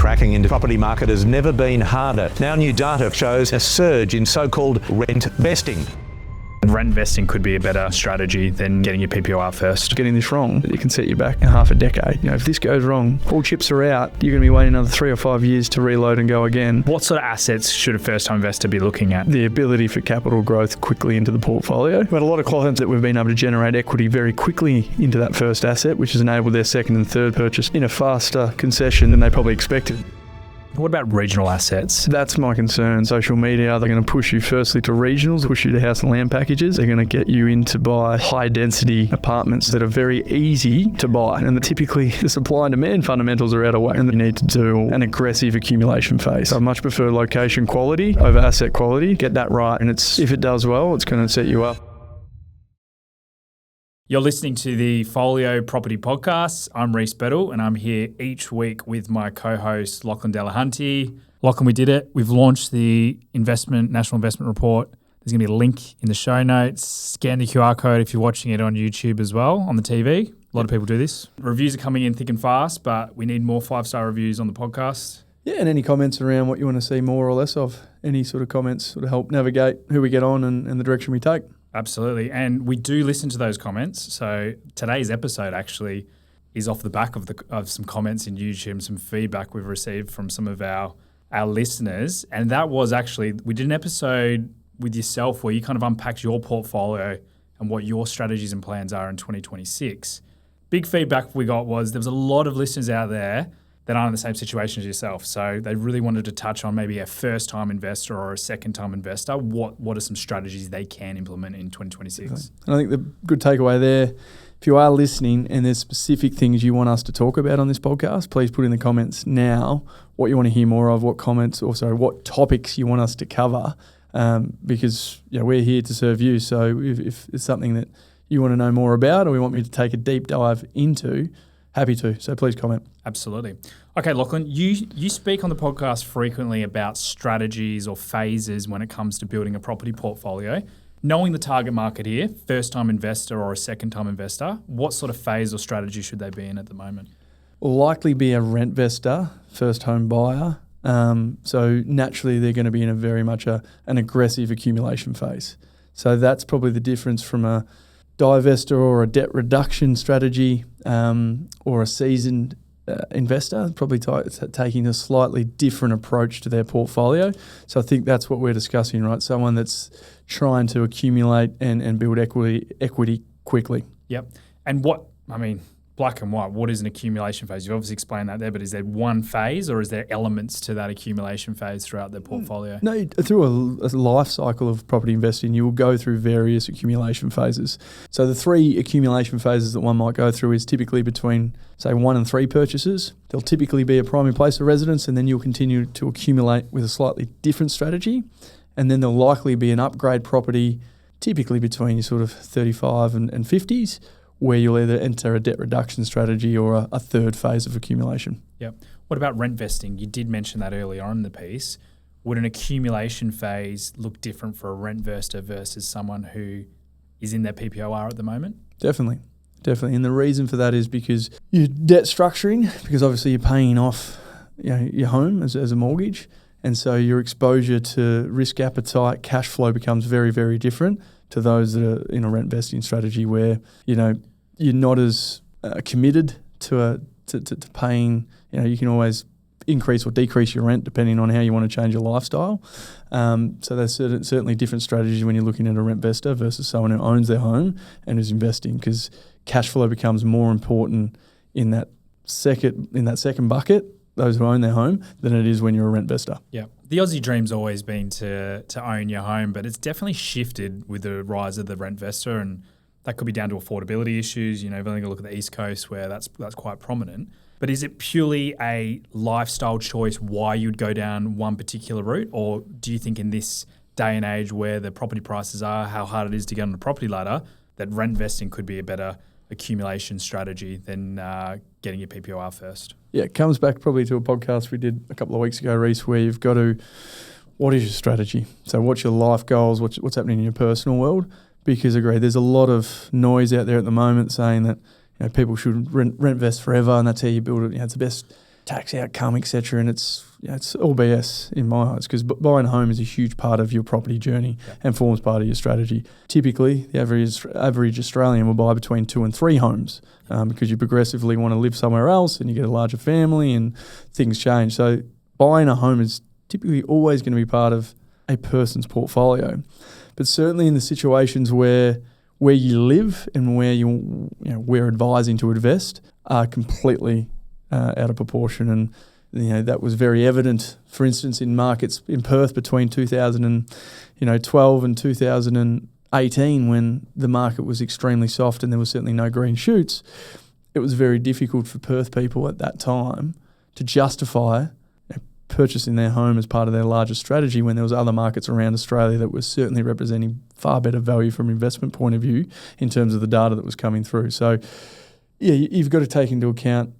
Cracking into the property market has never been harder. Now new data shows a surge in so-called rentvesting. Rentvesting could be a better strategy than getting your PPOR first. Getting this wrong, it can set you back in half a decade. If this goes wrong, all chips are out. You're going to be waiting another 3 or 5 years to reload and go again. What sort of assets should a first-time investor be looking at? The ability for capital growth quickly into the portfolio. We've had a lot of clients that we've been able to generate equity very quickly into that first asset, which has enabled their second and third purchase in a faster concession than they probably expected. What about regional assets? That's my concern. Social media, they're going to push you firstly to regionals, push you to house and land packages. They're going to get you in to buy high density apartments that are very easy to buy. And typically the supply and demand fundamentals are out of whack and you need to do an aggressive accumulation phase. So I much prefer location quality over asset quality. Get that right. And if it does well, it's going to set you up. You're listening to the Follio Property Podcast. I'm Reece Beddall and I'm here each week with my co-host Lachlan Delahunty. Lachlan, we did it. We've launched the National Investment Report. There's going to be a link in the show notes. Scan the QR code if you're watching it on YouTube as well, on the TV. A lot of people do this. Reviews are coming in thick and fast, but we need more 5-star reviews on the podcast. Yeah, and any comments around what you want to see more or less of? Any sort of comments sort of help navigate who we get on and the direction we take? Absolutely. And we do listen to those comments. So today's episode actually is off the back of some comments in YouTube, some feedback we've received from some of our listeners. And that was actually, we did an episode with yourself where you kind of unpacked your portfolio and what your strategies and plans are in 2026. Big feedback we got was there was a lot of listeners out there that aren't in the same situation as yourself. So they really wanted to touch on maybe a first-time investor or a second-time investor. What are some strategies they can implement in 2026? Okay. And I think the good takeaway there, if you are listening and there's specific things you want us to talk about on this podcast, please put in the comments now what you want to hear more of, what topics you want us to cover, because we're here to serve you. So if it's something that you want to know more about or we want me to take a deep dive into, happy to. So please comment. Absolutely. Okay, Lachlan, you speak on the podcast frequently about strategies or phases when it comes to building a property portfolio. Knowing the target market here, first-time investor or a second-time investor, what sort of phase or strategy should they be in at the moment? Will likely be a rentvestor, first home buyer. So naturally they're going to be in a very much an aggressive accumulation phase. So that's probably the difference from a divestor or a debt reduction strategy or a seasoned investor, probably taking a slightly different approach to their portfolio. So I think that's what we're discussing, right? Someone that's trying to accumulate and build equity quickly. Yep. And black and white, what is an accumulation phase? You've obviously explained that there, but is there one phase or is there elements to that accumulation phase throughout their portfolio? No, through a life cycle of property investing, you will go through various accumulation phases. So the 3 accumulation phases that one might go through is typically between, say, 1 and 3 purchases. There'll typically be a primary place of residence and then you'll continue to accumulate with a slightly different strategy. And then there'll likely be an upgrade property, typically between your sort of 35 and 50s, where you'll either enter a debt reduction strategy or a third phase of accumulation. Yep. What about rent vesting? You did mention that earlier on in the piece. Would an accumulation phase look different for a rentvestor versus someone who is in their PPOR at the moment? Definitely. And the reason for that is because you're debt structuring, because obviously you're paying off your home as a mortgage. And so your exposure to risk appetite, cash flow becomes very, very different to those that are in a rent vesting strategy where, you're not as committed to paying. You can always increase or decrease your rent depending on how you want to change your lifestyle. So there's certainly different strategies when you're looking at a rentvestor versus someone who owns their home and is investing, because cash flow becomes more important in that second bucket, those who own their home, than it is when you're a rentvestor. Yeah. The Aussie Dream's always been to own your home, but it's definitely shifted with the rise of the rentvestor, and that could be down to affordability issues. You've only got to look at the East Coast where that's quite prominent. But is it purely a lifestyle choice why you'd go down one particular route, or do you think in this day and age where the property prices are, how hard it is to get on the property ladder, that rent vesting could be a better accumulation strategy than getting your PPOR first? Yeah, it comes back probably to a podcast we did a couple of weeks ago, Reece, where you've got to, what is your strategy? So what's your life goals? What's happening in your personal world? Because there's a lot of noise out there at the moment saying that people should rentvest forever and that's how you build it. It's the tax outcome, etc. And it's all BS in my eyes, because buying a home is a huge part of your property journey and forms part of your strategy. Typically, the average Australian will buy between 2 and 3 homes because you progressively want to live somewhere else and you get a larger family and things change. So buying a home is typically always going to be part of a person's portfolio. But certainly in the situations where you live and where we're advising to invest are completely out of proportion, and that was very evident, for instance, in markets in Perth between 2012 and 2018, when the market was extremely soft and there was certainly no green shoots. It was very difficult for Perth people at that time to justify purchasing their home as part of their larger strategy when there was other markets around Australia that were certainly representing far better value from an investment point of view in terms of the data that was coming through. So, you've got to take into account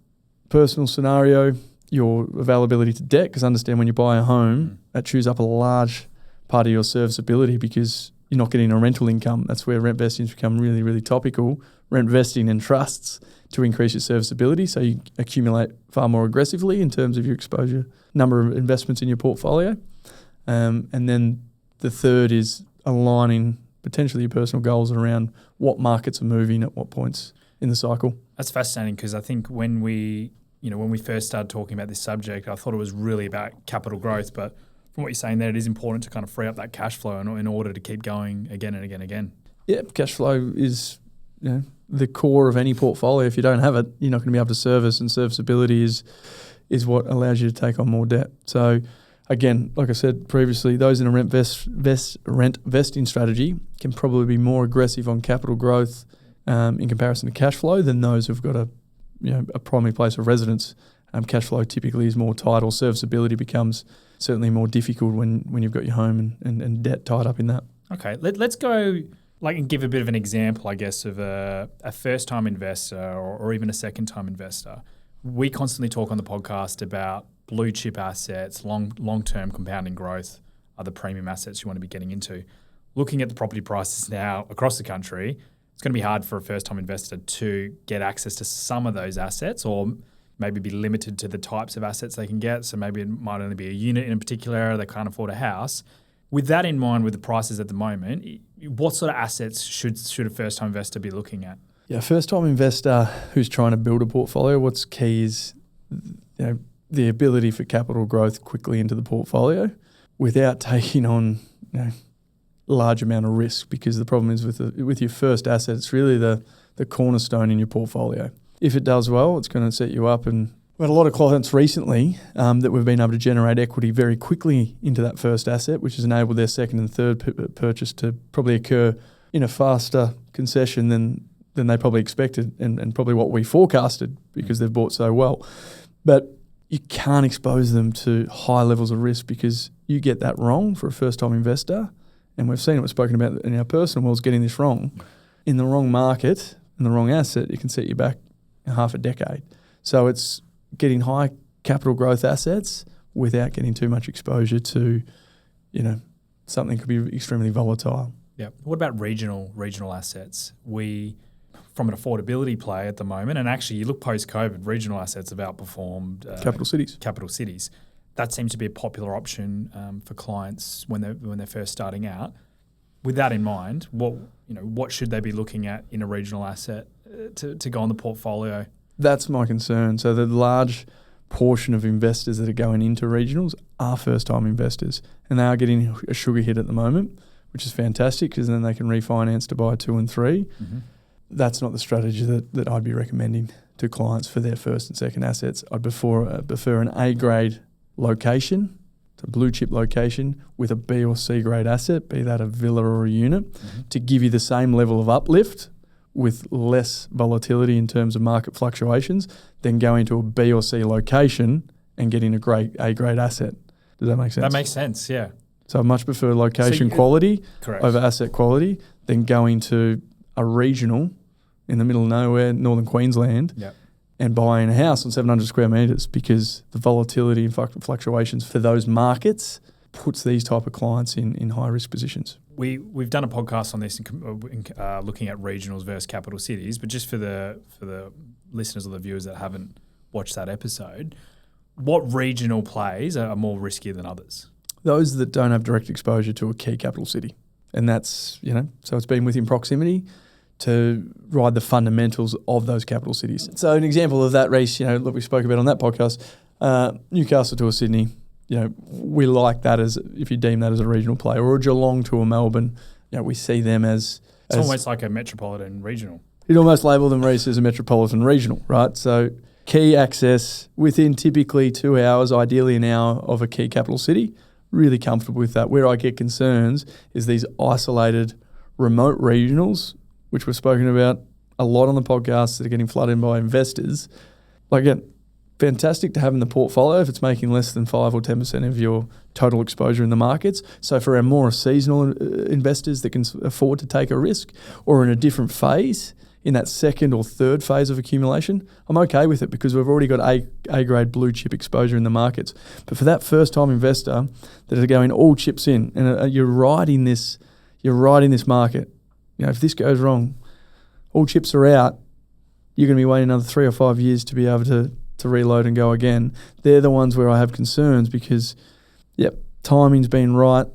personal scenario, your availability to debt, because understand when you buy a home, that chews up a large part of your serviceability because you're not getting a rental income. That's where rent vesting has become really, really topical. Rent vesting and trusts to increase your serviceability, so you accumulate far more aggressively in terms of your exposure, number of investments in your portfolio. And then the third is aligning potentially your personal goals around what markets are moving at what points in the cycle. That's fascinating, because I think when we first started talking about this subject, I thought it was really about capital growth. But from what you're saying there, it is important to kind of free up that cash flow in order to keep going again and again and again. Yeah, cash flow is the core of any portfolio. If you don't have it, you're not going to be able to service, and serviceability is what allows you to take on more debt. So again, like I said previously, those in a rent vesting strategy can probably be more aggressive on capital growth in comparison to cash flow than those who've got a primary place of residence. Cash flow typically is more tight, or serviceability becomes certainly more difficult when you've got your home and debt tied up in that. Okay, let's go and give a bit of an example, I guess, of a first-time investor or even a second-time investor. We constantly talk on the podcast about blue chip assets, long-term compounding growth are the premium assets you want to be getting into. Looking at the property prices now across the country, it's going to be hard for a first-time investor to get access to some of those assets, or maybe be limited to the types of assets they can get. So maybe it might only be a unit in a particular area, they can't afford a house. With that in mind, with the prices at the moment, what sort of assets should a first-time investor be looking at? Yeah, first-time investor who's trying to build a portfolio, what's key is the ability for capital growth quickly into the portfolio without taking on large amount of risk, because the problem is with your first asset, it's really the cornerstone in your portfolio. If it does well, it's going to set you up. And we've had a lot of clients recently that we've been able to generate equity very quickly into that first asset, which has enabled their second and third purchase to probably occur in a faster concession than they probably expected, and probably what we forecasted, because they've bought so well. But you can't expose them to high levels of risk, because you get that wrong for a first-time investor, and we've seen it, we've spoken about in our personal worlds, getting this wrong. In the wrong market and the wrong asset, it can set you back half a decade. So it's getting high capital growth assets without getting too much exposure to, something could be extremely volatile. Yeah. What about regional assets? From an affordability play at the moment, and actually you look post-COVID, regional assets have outperformed capital cities. That seems to be a popular option for clients when they're first starting out. With that in mind, what should they be looking at in a regional asset to go on the portfolio? That's my concern. So the large portion of investors that are going into regionals are first-time investors, and they are getting a sugar hit at the moment, which is fantastic, because then they can refinance to buy 2 and 3. Mm-hmm. That's not the strategy that I'd be recommending to clients for their first and second assets. I'd prefer an A-grade location, a blue chip location, with a B or C grade asset, be that a villa or a unit, to give you the same level of uplift with less volatility in terms of market fluctuations than going to a B or C location and getting a great A-grade asset. Does that make sense? That makes sense, yeah. So I much prefer location quality over asset quality than going to a regional in the middle of nowhere, northern Queensland, and buying a house on 700 square metres, because the volatility and fluctuations for those markets puts these type of clients in high-risk positions. We've done a podcast on this, looking at regionals versus capital cities, but just for the listeners or the viewers that haven't watched that episode, what regional plays are more riskier than others? Those that don't have direct exposure to a key capital city. And that's, so it's been within proximity to ride the fundamentals of those capital cities. So an example of that, Reece, look, we spoke about on that podcast, Newcastle to a Sydney, we like that as, if you deem that as a regional play, or a Geelong to a Melbourne, we see them as... It's almost like a metropolitan regional. You'd almost label them, Reece, as a metropolitan regional, right? So key access within typically 2 hours, ideally an hour of a key capital city. Really comfortable with that. Where I get concerns is these isolated remote regionals, which we've spoken about a lot on the podcast, that are getting flooded by investors. Like, again, fantastic to have in the portfolio if it's making less than 5 or 10% of your total exposure in the markets. So for our more seasonal investors that can afford to take a risk, or in a different phase, in that second or third phase of accumulation, I'm okay with it because we've already got A-grade blue chip exposure in the markets. But for that first-time investor that are going all chips in, and you're riding this market, if this goes wrong, all chips are out, you're going to be waiting another 3 or 5 years to be able to reload and go again. They're the ones where I have concerns because, timing's been right.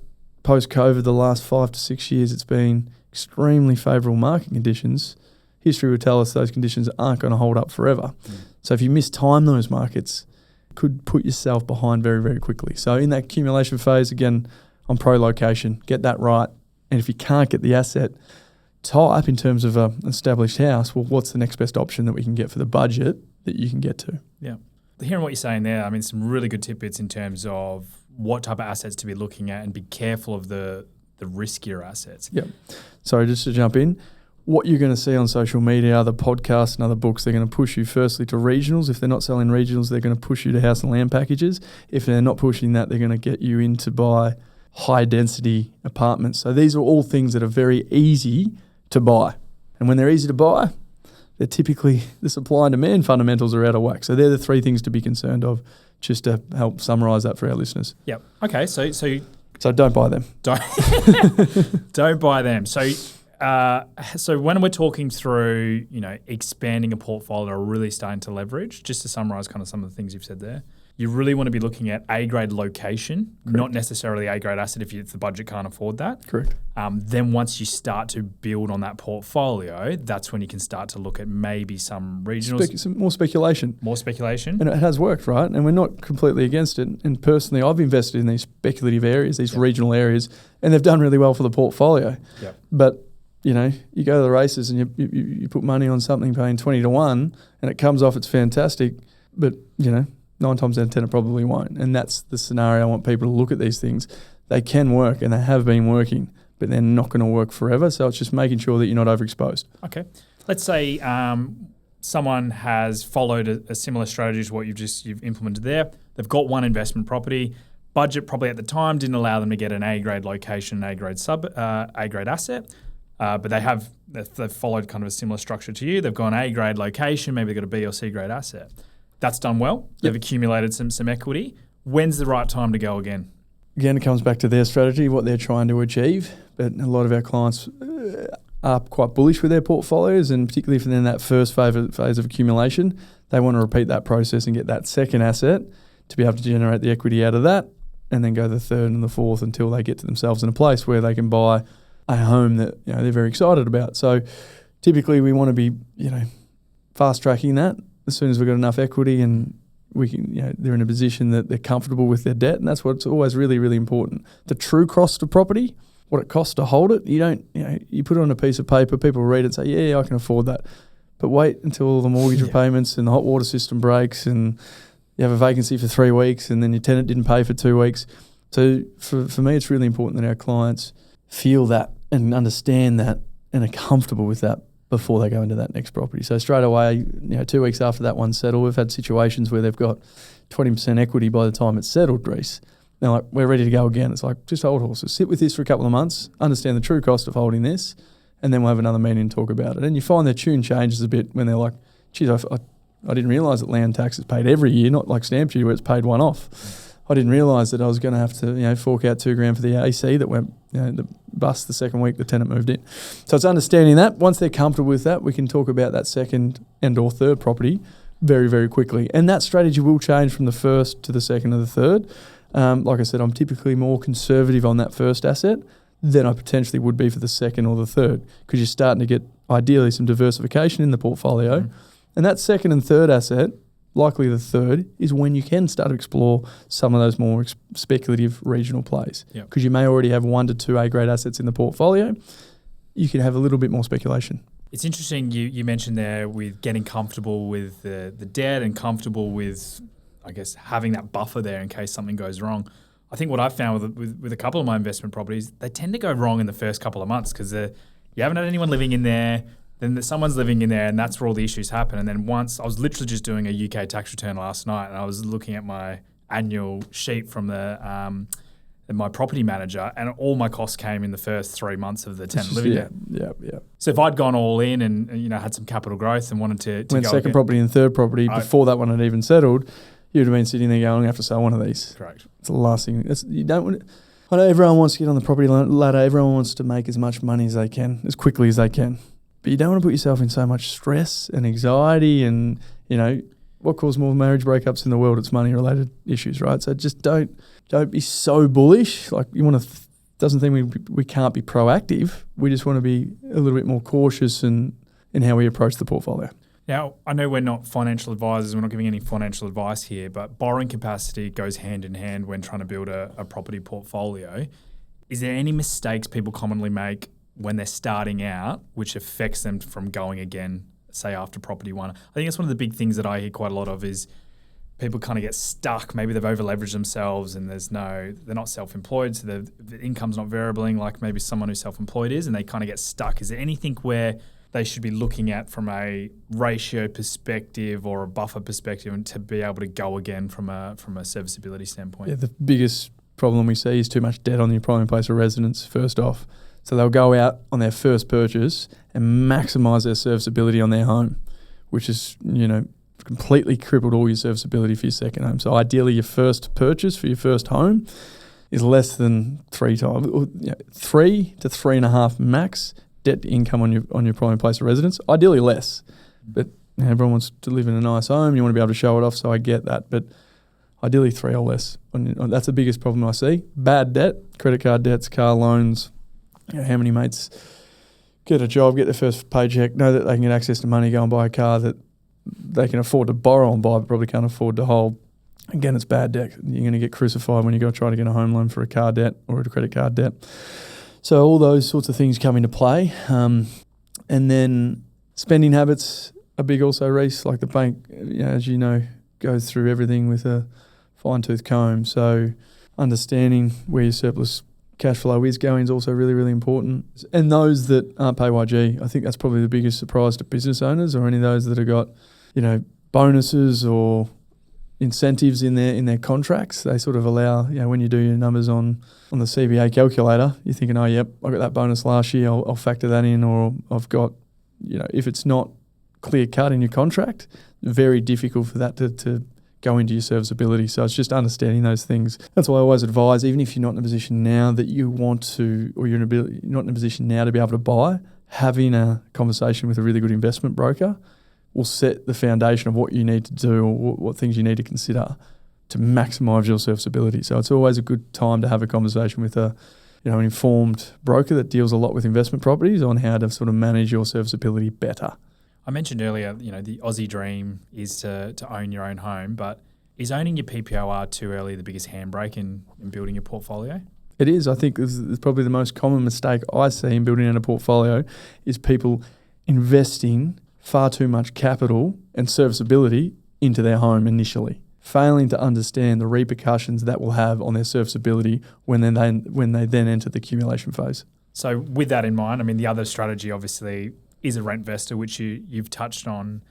Post-COVID, the last 5 to 6 years, it's been extremely favourable market conditions. History would tell us those conditions aren't going to hold up forever. So if you mistime those markets, you could put yourself behind very, very quickly. So in that accumulation phase, again, I'm pro-location. Get that right. And if you can't get the asset type in terms of an established house, well, what's the next best option that we can get for the budget that you can get to? Yeah. Hearing what you're saying there, I mean, some really good tidbits in terms of what type of assets to be looking at and be careful of the riskier assets. Yeah. Sorry, just to jump in. What you're going to see on social media, other podcasts and other books, they're going to push you firstly to regionals. If they're not selling regionals, they're going to push you to house and land packages. If they're not pushing that, they're going to get you in to buy high density apartments. So these are all things that are very easy to buy. And when they're easy to buy, they're typically, the supply and demand fundamentals are out of whack. So they're the 3 things to be concerned of, just to help summarise that for our listeners. Yep. Okay, so don't buy them. Don't buy them. So when we're talking through, expanding a portfolio or really starting to leverage, just to summarise kind of some of the things you've said there, you really want to be looking at A-grade location, not necessarily A-grade asset if the budget can't afford that. Correct. Then once you start to build on that portfolio, that's when you can start to look at maybe some regionals. Some more speculation. More speculation. And it has worked, right? And we're not completely against it. And personally, I've invested in these speculative areas, these regional areas, and they've done really well for the portfolio. Yep. But you go to the races and you put money on something paying 20 to 1 and it comes off, it's fantastic. But, 9 times out of 10 it probably won't. And that's the scenario I want people to look at these things. They can work and they have been working, but they're not going to work forever. So it's just making sure that you're not overexposed. Okay. Let's say someone has followed a similar strategy to what you've implemented there. They've got one investment property. Budget probably at the time didn't allow them to get an A-grade location, A-grade A-grade asset. But they've followed kind of a similar structure to you. They've gone A-grade location, maybe they've got a B or C-grade asset. That's done well. They've accumulated some equity. When's the right time to go again? Again, it comes back to their strategy, what they're trying to achieve. But a lot of our clients are quite bullish with their portfolios, and particularly if they're in that first phase of accumulation, they want to repeat that process and get that second asset to be able to generate the equity out of that, and then go the third and the fourth until they get to themselves in a place where they can buy a home that they're very excited about. So typically we want to be fast tracking that as soon as we've got enough equity and we can they're in a position that they're comfortable with their debt, and that's what's always really, really important. The true cost of property, what it costs to hold it. You don't you put it on a piece of paper, people read it and say, yeah, I can afford that. But wait until all the mortgage repayments and the hot water system breaks and you have a vacancy for 3 weeks and then your tenant didn't pay for 2 weeks. So for me, it's really important that our clients feel that and understand that and are comfortable with that before they go into that next property. So straight away, 2 weeks after that one's settled, we've had situations where they've got 20% equity by the time it's settled, Reece. They're like, we're ready to go again. It's like, just hold horses. Sit with this for a couple of months, understand the true cost of holding this, and then we'll have another meeting and talk about it. And you find their tune changes a bit when they're like, geez, I didn't realise that land tax is paid every year, not like stamp duty where it's paid one off. I didn't realise that I was going to have to, fork out $2,000 for the AC that went, the bus the second week the tenant moved in. So it's understanding that. Once they're comfortable with that, we can talk about that second and or third property very, very quickly. And that strategy will change from the first to the second or the third. Like I said, I'm typically more conservative on that first asset than I potentially would be for the second or the third, because you're starting to get ideally some diversification in the portfolio. And that second and third asset, likely the third, is when you can start to explore some of those more speculative regional plays. Because you may already have 1 to 2 A-grade assets in the portfolio. You can have a little bit more speculation. It's interesting you mentioned there with getting comfortable with the debt and comfortable with, I guess, having that buffer there in case something goes wrong. I think what I've found with a couple of my investment properties, they tend to go wrong in the first couple of months because you haven't had anyone living in there, then someone's living in there, and that's where all the issues happen. And then once, I was literally just doing a UK tax return last night, and I was looking at my annual sheet from my property manager, and all my costs came in the first 3 months of the tenant living there. Yeah. So if I'd gone all in and had some capital growth and wanted to went go second again, property and third property before that one had even settled, you'd have been sitting there going, I'm going to have to sell one of these. Correct. It's the last thing. You don't want. I know everyone wants to get on the property ladder. Everyone wants to make as much money as they can, as quickly as they can. But you don't want to put yourself in so much stress and anxiety and, what causes more marriage breakups in the world? It's money-related issues, right? So just don't be so bullish. Like, you want to doesn't think we can't be proactive. We just want to be a little bit more cautious in how we approach the portfolio. Now, I know we're not financial advisors. We're not giving any financial advice here, but borrowing capacity goes hand in hand when trying to build a property portfolio. Is there any mistakes people commonly make when they're starting out which affects them from going again, say after property one? I think that's one of the big things that I hear quite a lot of is people kind of get stuck. Maybe they've over-leveraged themselves and they're not self-employed, so the income's not variabling like maybe someone who's self-employed is, and they kind of get stuck. Is there anything where they should be looking at from a ratio perspective or a buffer perspective and to be able to go again from a serviceability standpoint? Yeah, the biggest problem we see is too much debt on your primary place of residence, first off. So they'll go out on their first purchase and maximise their serviceability on their home, which is, completely crippled all your serviceability for your second home. So ideally your first purchase for your first home is less than 3 to 3.5 max debt to income on your primary place of residence. Ideally less, but everyone wants to live in a nice home. You want to be able to show it off, so I get that. But ideally 3 or less. That's the biggest problem I see. Bad debt, credit card debts, car loans. How many mates get a job, get their first paycheck, know that they can get access to money, go and buy a car that they can afford to borrow and buy, but probably can't afford to hold. Again, it's bad debt. You're going to get crucified when you go try to get a home loan for a car debt or a credit card debt. So all those sorts of things come into play. And then spending habits are big also, Reece. Like the bank, as you know, goes through everything with a fine-tooth comb. So understanding where your surplus cash flow is going is also really, really important. And those that aren't PAYG, I think that's probably the biggest surprise to business owners or any of those that have got, bonuses or incentives in their contracts. They sort of allow, when you do your numbers on the CBA calculator, you're thinking, oh, yep, I got that bonus last year, I'll factor that in, or I've got, if it's not clear cut in your contract, very difficult for that to go into your serviceability. So it's just understanding those things. That's why I always advise, even if you're not in a position now that you want to, or you're not in a position now to be able to buy, having a conversation with a really good investment broker will set the foundation of what you need to do or what things you need to consider to maximise your serviceability. So it's always a good time to have a conversation with an informed broker that deals a lot with investment properties on how to sort of manage your serviceability better. I mentioned earlier, the Aussie Dream is to own your own home, but is owning your PPOR too early the biggest handbrake in building your portfolio? It is. I think this is probably the most common mistake I see in building out a portfolio is people investing far too much capital and serviceability into their home initially, failing to understand the repercussions that will have on their serviceability when they then enter the accumulation phase. So with that in mind, the other strategy obviously is a Rentvestor, which you've touched on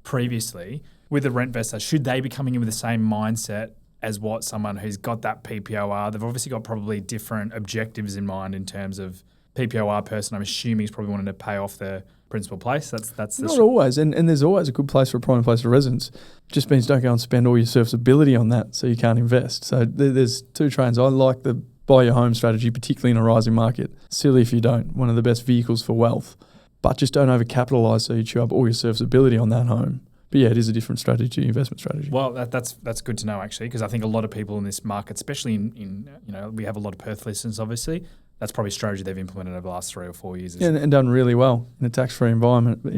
previously. With a Rentvestor, should they be coming in with the same mindset as what someone who's got that PPOR? They've obviously got probably different objectives in mind in terms of PPOR person. I'm assuming he's probably wanting to pay off the principal place. That's not always, and there's always a good place for a prime place of residence. Just means don't go and spend all your serviceability on that, so you can't invest. So there's two trains. I like the buy your home strategy, particularly in a rising market. Silly if you don't. One of the best vehicles for wealth. But just don't overcapitalise so you chew up all your serviceability on that home. But yeah, it is a different strategy, investment strategy. Well, that's good to know actually, because I think a lot of people in this market, especially in we have a lot of Perth listeners, obviously. That's probably a strategy they've implemented over the last 3 or 4 years. And done really well in a tax-free environment. Yep.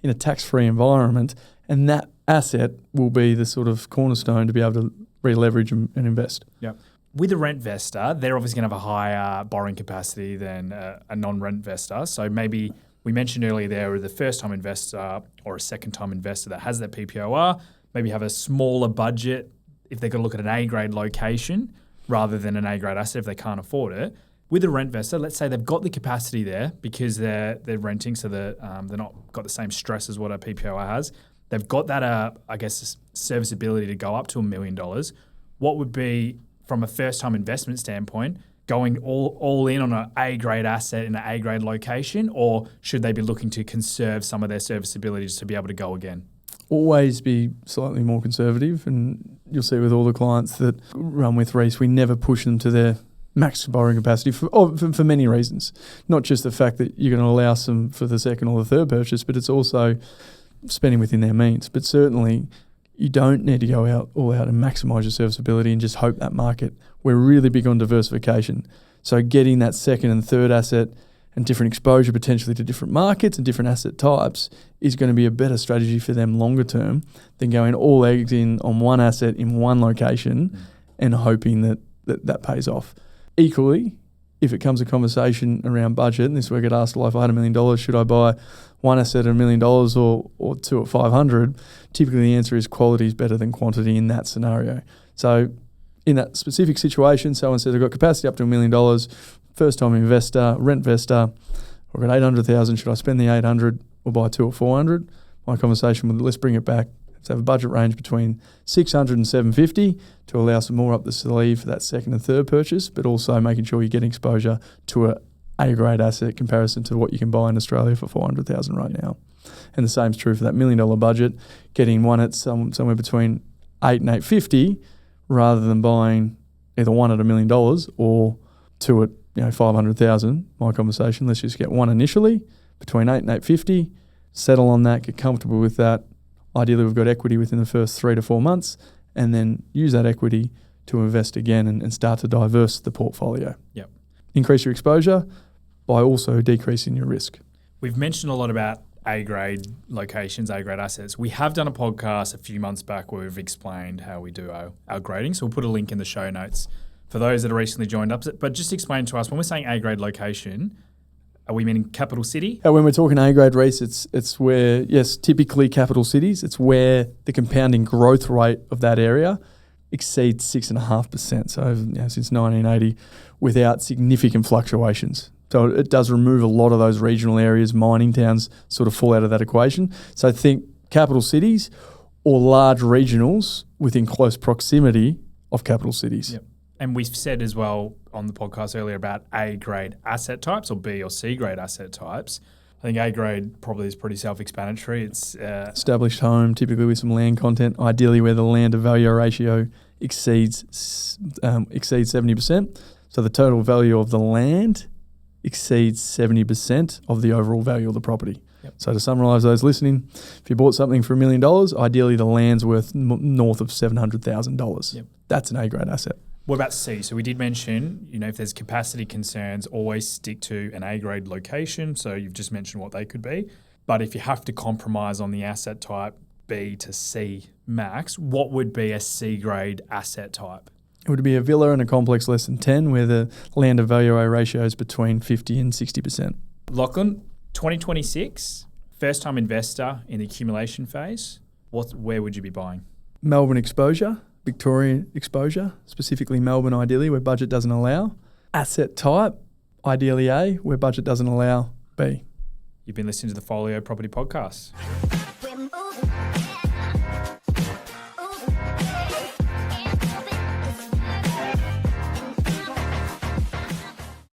In a tax-free environment, and that asset will be the sort of cornerstone to be able to re-leverage and invest. Yeah. With a Rentvestor, they're obviously going to have a higher borrowing capacity than a non-Rentvestor. So maybe we mentioned earlier there, the first-time investor or a second-time investor that has that PPOR, maybe have a smaller budget if they're going to look at an A-grade location rather than an A-grade asset if they can't afford it. With a Rentvestor, let's say they've got the capacity there because they're renting, so they're not got the same stress as what a PPOR has. They've got that, serviceability to go up to $1 million. What would be, from a first-time investment standpoint, going all in on an A-grade asset in an A-grade location, or should they be looking to conserve some of their serviceability just to be able to go again? Always be slightly more conservative, and you'll see with all the clients that run with Reece, we never push them to their max borrowing capacity for many reasons. Not just the fact that you're going to allow some for the second or the third purchase, but it's also spending within their means. But certainly you don't need to go all out and maximise your serviceability and just hope that market. We're really big on diversification. So getting that second and third asset and different exposure potentially to different markets and different asset types is going to be a better strategy for them longer term than going all eggs in on one asset in one location and hoping that pays off. Equally, if it comes a conversation around budget, and this is where I get asked, well, if I had $1 million, should I buy one asset at $1 million or two at 500? Typically the answer is quality is better than quantity in that scenario. So in that specific situation, someone says, I've got capacity up to $1 million, first time investor, Rentvestor, I've got 800,000, should I spend the 800 or buy two at 400? My conversation with, let's bring it back. Let's have a budget range between 600 and 750 to allow some more up the sleeve for that second and third purchase, but also making sure you're getting exposure to a A-grade asset comparison to what you can buy in Australia for 400,000 right now. And the same is true for that $1 million budget, getting one at somewhere between 8 and 850 rather than buying either one at $1 million or two at 500,000. My conversation, let's just get one initially between 8 and 850, settle on that, get comfortable with that. Ideally, we've got equity within the first 3 to 4 months, and then use that equity to invest again and start to diverse the portfolio. Yep. Increase your exposure by also decreasing your risk. We've mentioned a lot about A-grade locations, A-grade assets. We have done a podcast a few months back where we've explained how we do our grading, so we'll put a link in the show notes for those that have recently joined up. But just explain to us, when we're saying A-grade location, are we meaning capital city? When we're talking A-grade, Reece, it's where, yes, typically capital cities, it's where the compounding growth rate of that area exceeds 6.5%. So since 1980, without significant fluctuations. So it does remove a lot of those regional areas, mining towns sort of fall out of that equation. So I think capital cities or large regionals within close proximity of capital cities. Yep. And we've said as well on the podcast earlier about A-grade asset types or B or C-grade asset types. I think A-grade probably is pretty self-explanatory. It's established home, typically with some land content, ideally where the land to value ratio exceeds 70%. So the total value of the land exceeds 70% of the overall value of the property. Yep. So to summarise those listening, if you bought something for $1 million, ideally the land's worth north of $700,000. Yep. That's an A-grade asset. What about C? So we did mention, if there's capacity concerns, always stick to an A-grade location. So you've just mentioned what they could be. But if you have to compromise on the asset type B to C max, what would be a C-grade asset type? It would be a villa and a complex less than 10 where the land to value ratio is between 50 and 60%. Lachlan, 2026, first-time investor in the accumulation phase, where would you be buying? Melbourne exposure. Victorian exposure, specifically Melbourne ideally, where budget doesn't allow. Asset type, ideally A, where budget doesn't allow B. You've been listening to the Follio Property Podcast.